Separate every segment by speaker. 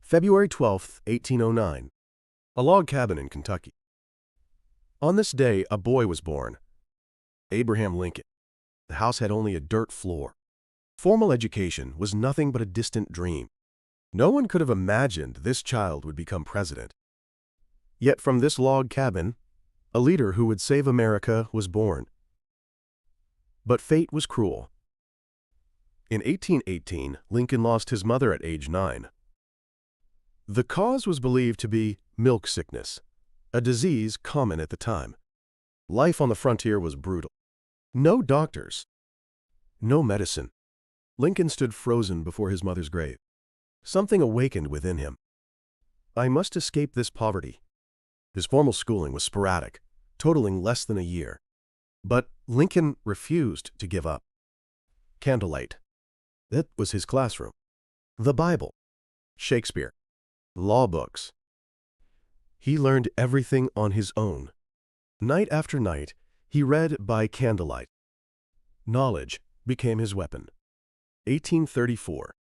Speaker 1: February 12, 1809. A log cabin in Kentucky. On this day, a boy was born. Abraham Lincoln. The house had only a dirt floor. Formal education was nothing but a distant dream. No one could have imagined this child would become president. Yet from this log cabin, a leader who would save America was born. But fate was cruel. In 1818, Lincoln lost his mother at age 9. The cause was believed to be milk sickness, a disease common at the time. Life on the frontier was brutal. No doctors, no medicine. Lincoln stood frozen before his mother's grave. Something awakened within him. I must escape this poverty. His formal schooling was sporadic, totaling less than a year. But Lincoln refused to give up. Candlelight. That was his classroom. The Bible, Shakespeare, law books. He learned everything on his own. Night after night, he read by candlelight. Knowledge became his weapon. 1834.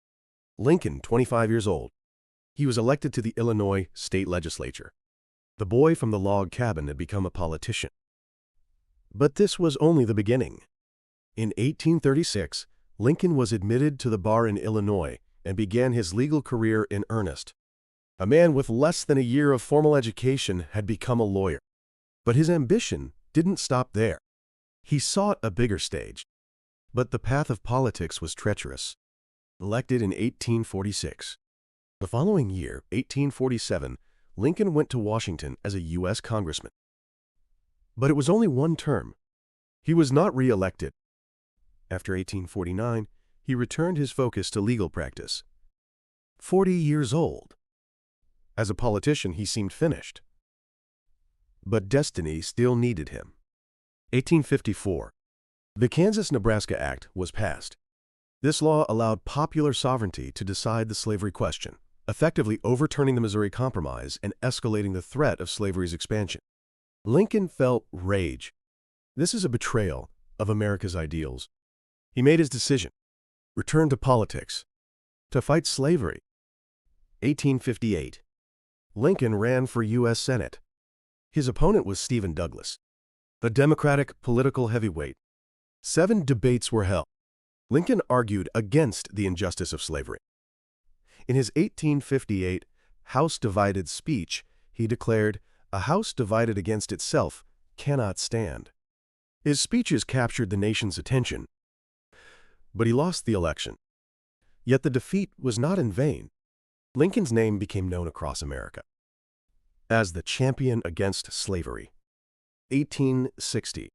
Speaker 1: Lincoln, 25 years old. He was elected to the Illinois state legislature. The boy from the log cabin had become a politician. But this was only the beginning. In 1836, Lincoln was admitted to the bar in Illinois and began his legal career in earnest. A man with less than a year of formal education had become a lawyer. But his ambition didn't stop there. He sought a bigger stage. But the path of politics was treacherous. Elected in 1846. The following year, 1847, Lincoln went to Washington as a U.S. congressman. But it was only one term. He was not re-elected. After 1849, he returned his focus to legal practice. 40 years old. As a politician, he seemed finished. But destiny still needed him. 1854. The Kansas-Nebraska Act was passed. This law allowed popular sovereignty to decide the slavery question, effectively overturning the Missouri Compromise and escalating the threat of slavery's expansion. Lincoln felt rage. This is a betrayal of America's ideals. He made his decision. Return to politics. To fight slavery. 1858. Lincoln ran for U.S. Senate. His opponent was Stephen Douglas, a Democratic political heavyweight. 7 debates were held. Lincoln argued against the injustice of slavery. In his 1858 House Divided speech, he declared, "A house divided against itself cannot stand." His speeches captured the nation's attention, but he lost the election. Yet the defeat was not in vain. Lincoln's name became known across America as the champion against slavery. 1860.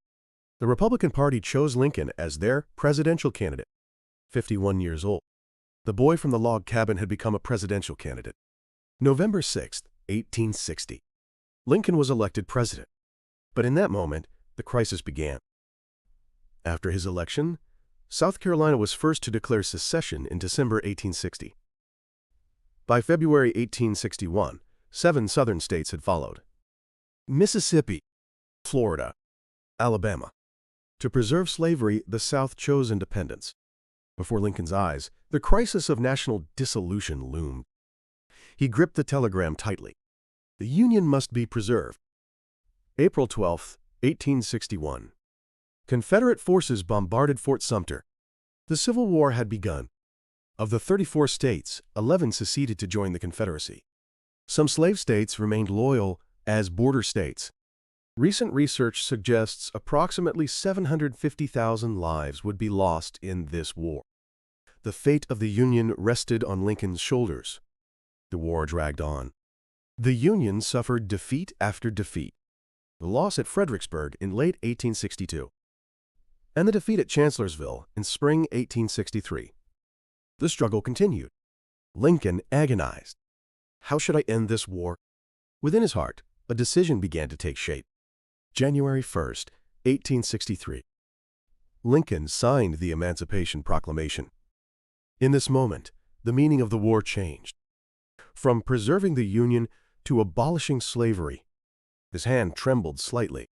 Speaker 1: The Republican Party chose Lincoln as their presidential candidate. 51 years old. The boy from the log cabin had become a presidential candidate. November 6, 1860. Lincoln was elected president. But in that moment, the crisis began. After his election, South Carolina was first to declare secession in December 1860. By February 1861, 7 southern states had followed. Mississippi, Florida, Alabama. To preserve slavery, the South chose independence. Before Lincoln's eyes, the crisis of national dissolution loomed. He gripped the telegram tightly. The Union must be preserved. April 12, 1861. Confederate forces bombarded Fort Sumter. The Civil War had begun. Of the 34 states, 11 seceded to join the Confederacy. Some slave states remained loyal as border states. Recent research suggests approximately 750,000 lives would be lost in this war. The fate of the Union rested on Lincoln's shoulders. The war dragged on. The Union suffered defeat after defeat. The loss at Fredericksburg in late 1862, and the defeat at Chancellorsville in spring 1863. The struggle continued. Lincoln agonized. How should I end this war? Within his heart, a decision began to take shape. January 1, 1863. Lincoln signed the Emancipation Proclamation. In this moment, the meaning of the war changed. From preserving the Union to abolishing slavery. His hand trembled slightly.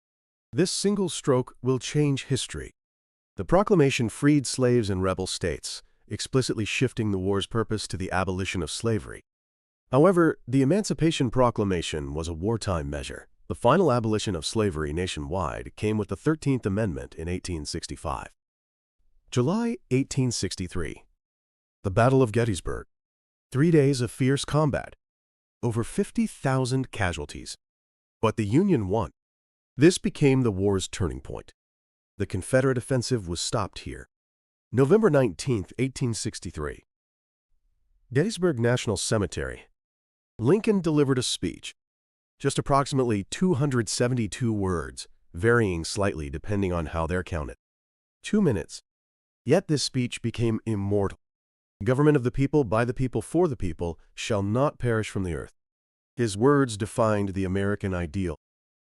Speaker 1: This single stroke will change history. The proclamation freed slaves in rebel states, explicitly shifting the war's purpose to the abolition of slavery. However, the Emancipation Proclamation was a wartime measure. The final abolition of slavery nationwide came with the 13th Amendment in 1865. July 1863. The Battle of Gettysburg. 3 days of fierce combat. Over 50,000 casualties. But the Union won. This became the war's turning point. The Confederate offensive was stopped here. November 19, 1863. Gettysburg National Cemetery. Lincoln delivered a speech. Just approximately 272 words, varying slightly depending on how they're counted. 2 minutes. Yet this speech became immortal. Government of the people, by the people, for the people, shall not perish from the earth. His words defined the American ideal.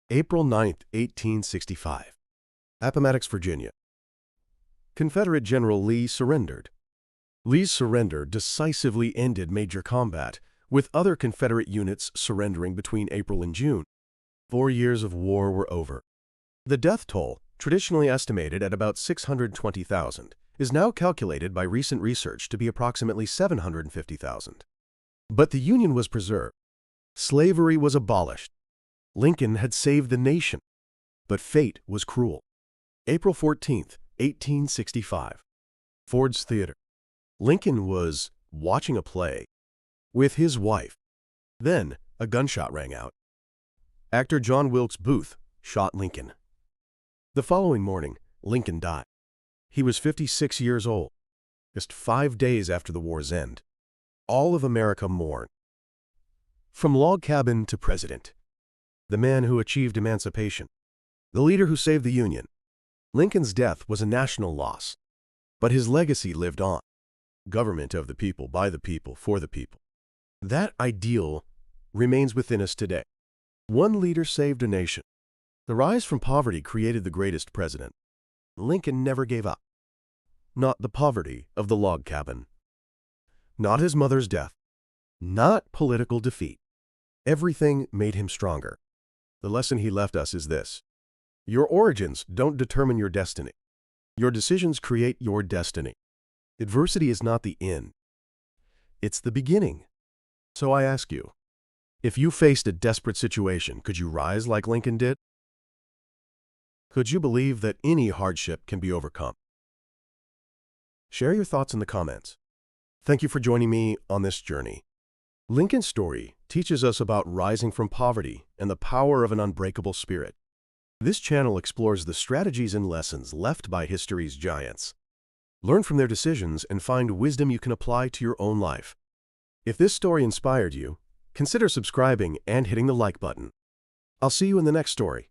Speaker 1: April 9, 1865. Appomattox, Virginia. Confederate General Lee surrendered. Lee's surrender decisively ended major combat, with other Confederate units surrendering between April and June. 4 years of war were over. The death toll, traditionally estimated at about 620,000, is now calculated by recent research to be approximately 750,000. But the Union was preserved. Slavery was abolished. Lincoln had saved the nation. But fate was cruel. April 14, 1865. Ford's Theater. Lincoln was watching a play with his wife. Then a gunshot rang out. Actor John Wilkes Booth shot Lincoln. The following morning, Lincoln died. He was 56 years old, just 5 days after the war's end. All of America mourned. From log cabin to president, the man who achieved emancipation, the leader who saved the Union. Lincoln's death was a national loss, but his legacy lived on. Government of the people, by the people, for the people. That ideal remains within us today. One leader saved a nation. The rise from poverty created the greatest president. Lincoln never gave up. Not the poverty of the log cabin. Not his mother's death. Not political defeat. Everything made him stronger. The lesson he left us is this: your origins don't determine your destiny. Your decisions create your destiny. Adversity is not the end. It's the beginning. So I ask you, if you faced a desperate situation, could you rise like Lincoln did? Could you believe that any hardship can be overcome? Share your thoughts in the comments. Thank you for joining me on this journey. Lincoln's story teaches us about rising from poverty and the power of an unbreakable spirit. This channel explores the strategies and lessons left by history's giants. Learn from their decisions and find wisdom you can apply to your own life. If this story inspired you, consider subscribing and hitting the like button. I'll see you in the next story.